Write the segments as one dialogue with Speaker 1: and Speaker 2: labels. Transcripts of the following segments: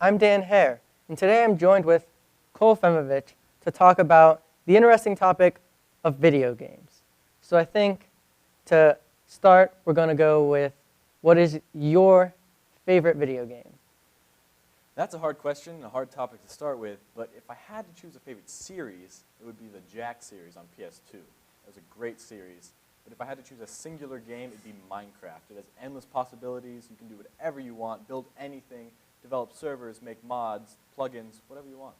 Speaker 1: I'm Dan Hare, and today I'm joined with Cole Femovich to talk about the interesting topic of video games. So I think to start, we're going to go with what is your favorite video game?
Speaker 2: That's a hard question and a hard topic to start with, but if I had to choose a favorite series, it would be the Jack series on PS2. It was a great series, but if I had to choose a singular game, it'd be Minecraft. It has endless possibilities. You can do whatever you want, build anything, develop servers, make mods, plugins, whatever you want.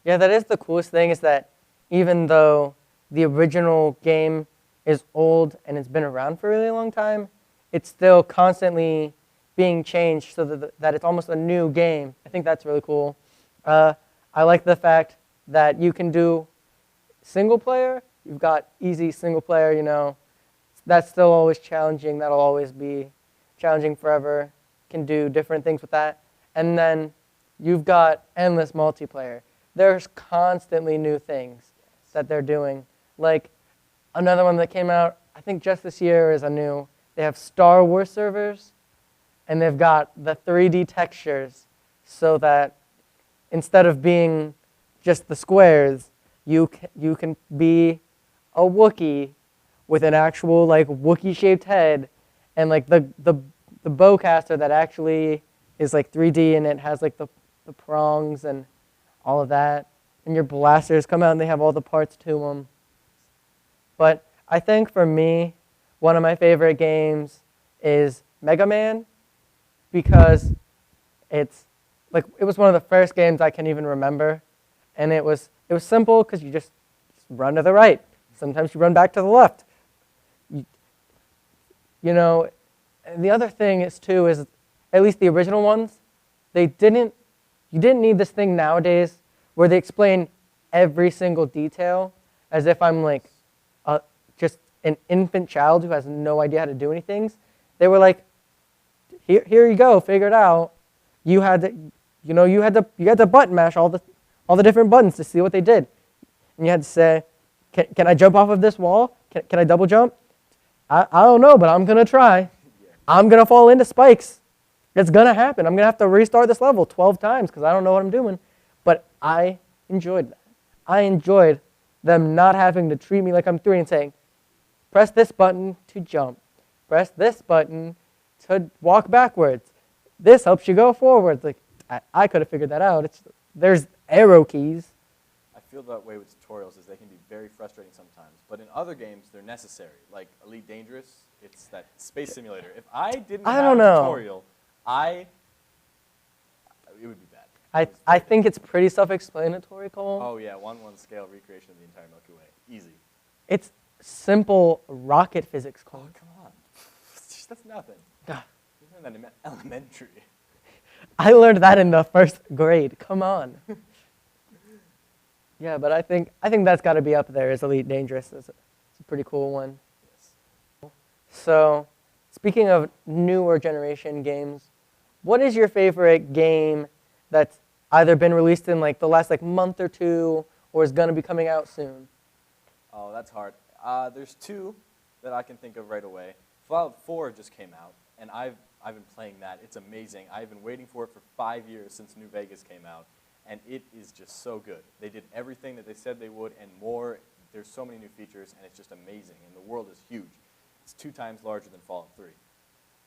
Speaker 1: Yeah, that is the coolest thing, is that even though the original game is old and it's been around for a really long time, it's still constantly being changed so that it's almost a new game. I think that's really cool. I like the fact that you can do single player. You've got easy single player, you know. That's still always challenging. That'll always be challenging forever. Can do different things with that. And then you've got endless multiplayer. There's constantly new things that they're doing. Like another one that came out, I think just this year, is they have Star Wars servers, and they've got the 3D textures so that instead of being just the squares, you can be a Wookiee with an actual like Wookiee-shaped head, and like the bowcaster that actually is like 3D, and it has like the prongs and all of that. And your blasters come out and they have all the parts to them. But I think for me, one of my favorite games is Mega Man, because it was one of the first games I can even remember, and it was simple because you just run to the right. Sometimes you run back to the left. You know, and the other thing is too is, at least the original ones, you didn't need this thing nowadays where they explain every single detail as if I'm like just an infant child who has no idea how to do anything. They were like, here you go, figure it out. You had to button mash all the different buttons to see what they did. And you had to say, can I jump off of this wall? Can I double jump? I don't know, but I'm gonna try. I'm gonna fall into spikes. It's gonna happen. I'm gonna have to restart this level 12 times because I don't know what I'm doing. But I enjoyed that. I enjoyed them not having to treat me like I'm 3 and saying, press this button to jump. Press this button to walk backwards. This helps you go forward. Like I could have figured that out. There's arrow keys.
Speaker 2: I feel that way with tutorials, is they can be very frustrating sometimes, but in other games they're necessary. Like Elite Dangerous, it's that space simulator. If I didn't have a tutorial, it would be bad.
Speaker 1: I think it's pretty self-explanatory, Cole.
Speaker 2: Oh yeah, 1-1 scale recreation of the entire Milky Way. Easy.
Speaker 1: It's simple rocket physics, Cole.
Speaker 2: Oh, come on. That's nothing.
Speaker 1: God.
Speaker 2: You learned that in elementary.
Speaker 1: I learned that in the first grade. Come on. Yeah, but I think that's got to be up there as Elite Dangerous. It's a pretty cool one.
Speaker 2: Yes.
Speaker 1: So, speaking of newer generation games, what is your favorite game that's either been released in like the last like month or two, or is going to be coming out soon?
Speaker 2: Oh, that's hard. There's 2 that I can think of right away. Fallout 4 just came out, and I've been playing that. It's amazing. I've been waiting for it for 5 years since New Vegas came out, and it is just so good. They did everything that they said they would and more. There's so many new features, and it's just amazing, and the world is huge. It's 2 times larger than Fallout 3.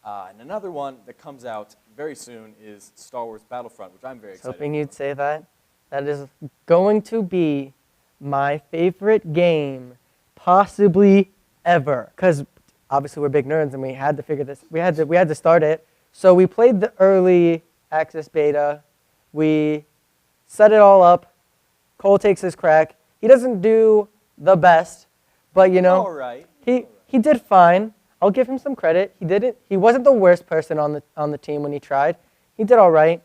Speaker 2: And another one that comes out very soon is Star Wars Battlefront, which I'm very excited
Speaker 1: Hoping you'd say that. That is going to be my favorite game possibly ever. Because obviously we're big nerds and we had to figure this. We had to start it. So we played the early access beta. We set it all up. Cole takes his crack. He doesn't do the best, but you know,
Speaker 2: all right.
Speaker 1: He did fine. I'll give him some credit. He wasn't the worst person on the team when he tried. He did all right.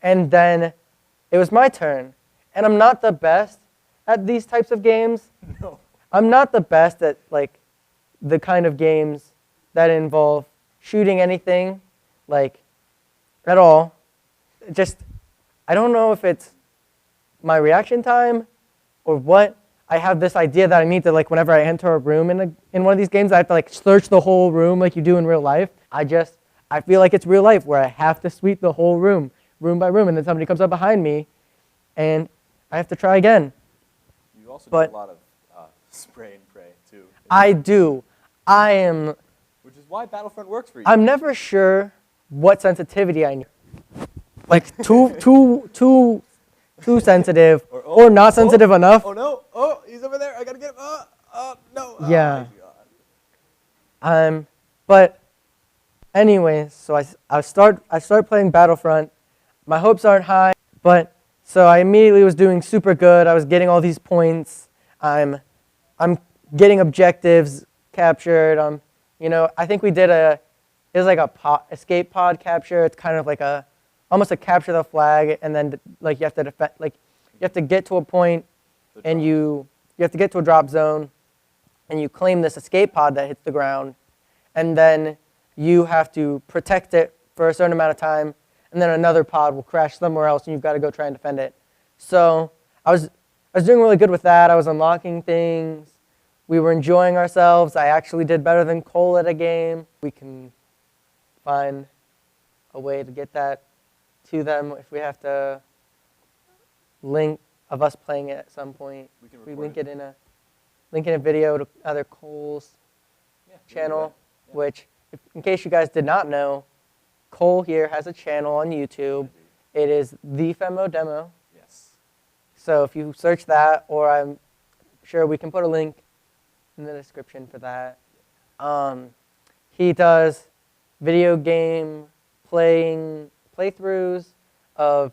Speaker 1: And then it was my turn. And I'm not the best at these types of games.
Speaker 2: No.
Speaker 1: I'm not the best at like the kind of games that involve shooting anything, like at all. Just, I don't know if it's my reaction time or what. I have this idea that I need to, like, whenever I enter a room in one of these games, I have to like search the whole room like you do in real life. I feel like it's real life where I have to sweep the whole room, room by room, and then somebody comes up behind me, and I have to try again.
Speaker 2: You also
Speaker 1: But-
Speaker 2: do a lot of spray and pray, too.
Speaker 1: I do.
Speaker 2: Which is why Battlefront works for you.
Speaker 1: I'm never sure what sensitivity I need. Like too sensitive or not sensitive enough.
Speaker 2: Oh, no. Oh, he's over there. I got to get him. No.
Speaker 1: Yeah.
Speaker 2: Oh, my God.
Speaker 1: But anyway, so I start playing Battlefront. My hopes aren't high, but so I immediately was doing super good. I was getting all these points. I'm getting objectives captured. I think we did it was like a escape pod capture. It's kind of like almost a capture the flag, and then like you have to defend, like you have to get to a point, and you have to get to a drop zone, and you claim this escape pod that hits the ground, and then you have to protect it for a certain amount of time, and then another pod will crash somewhere else, and you've got to go try and defend it. So I was doing really good with that. I was unlocking things. We were enjoying ourselves. I actually did better than Cole at a game. We can find a way to get that to them if we have to link of us playing it at some point. We link it in a video to either Cole's channel, which, in case you guys did not know, Cole here has a channel on YouTube. It is The Femo Demo.
Speaker 2: Yes.
Speaker 1: So if you search that, or I'm sure we can put a link in the description for that. He does video game playthroughs of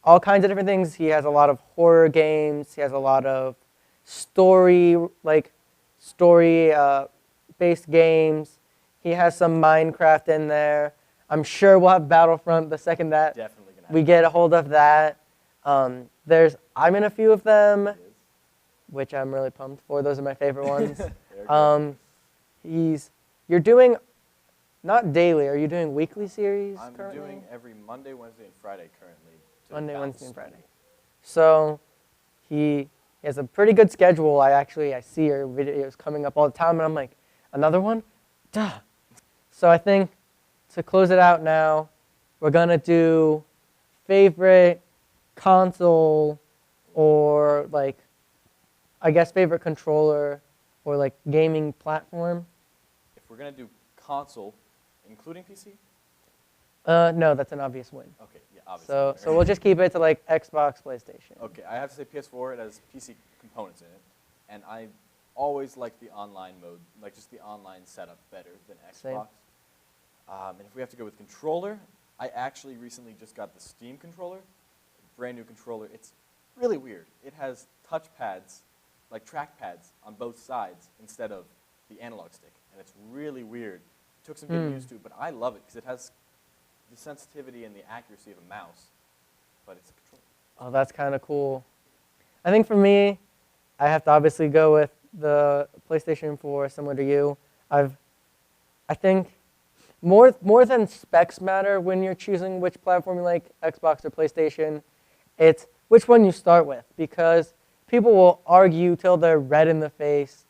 Speaker 1: all kinds of different things. He has a lot of horror games. He has a lot of story-based games. He has some Minecraft in there. I'm sure we'll have Battlefront the second that we get a hold of that. I'm in a few of them, which I'm really pumped for. Those are my favorite ones. You're doing, not daily, are you doing weekly series currently?
Speaker 2: I'm doing every Monday, Wednesday, and Friday currently.
Speaker 1: Monday, Wednesday, and Friday. So he has a pretty good schedule. I see your videos coming up all the time, and I'm like, another one? Duh. So I think to close it out now, we're going to do favorite console or favorite controller or gaming platform.
Speaker 2: If we're going to do console, including PC?
Speaker 1: No, that's an obvious win.
Speaker 2: Okay, yeah, obviously.
Speaker 1: So we'll just keep it to Xbox, PlayStation.
Speaker 2: Okay, I have to say PS4, it has PC components in it, and I always like the online mode, just the online setup better than Xbox.
Speaker 1: Same.
Speaker 2: And if we have to go with controller, I actually recently just got the Steam controller, brand new controller. It's really weird. It has touch pads, track pads on both sides instead of the analog stick, and it's really weird. It took some getting used to, but I love it because it has the sensitivity and the accuracy of a mouse, but it's a controller.
Speaker 1: Oh, that's kind of cool. I think for me, I have to obviously go with the PlayStation 4, similar to you. I think more than specs matter when you're choosing which platform you like, Xbox or PlayStation, it's which one you start with, because people will argue till they're red in the face,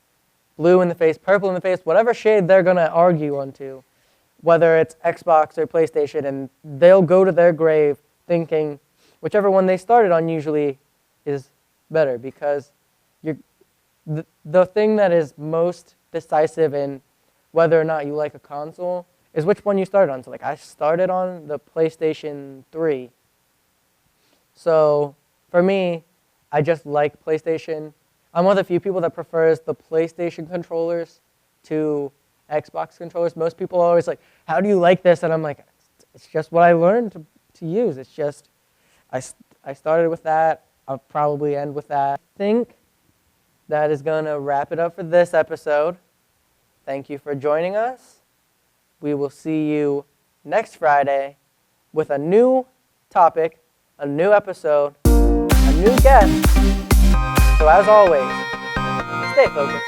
Speaker 1: blue in the face, purple in the face, whatever shade they're going to argue onto, whether it's Xbox or PlayStation, and they'll go to their grave thinking whichever one they started on usually is better, because the thing that is most decisive in whether or not you like a console is which one you started on. So I started on the PlayStation 3. So for me, I just like PlayStation. I'm one of the few people that prefers the PlayStation controllers to Xbox controllers. Most people are always like, how do you like this? And I'm like, it's just what I learned to use. It's just, I started with that. I'll probably end with that. I think that is going to wrap it up for this episode. Thank you for joining us. We will see you next Friday with a new topic, a new episode, a new guest. So as always, stay focused.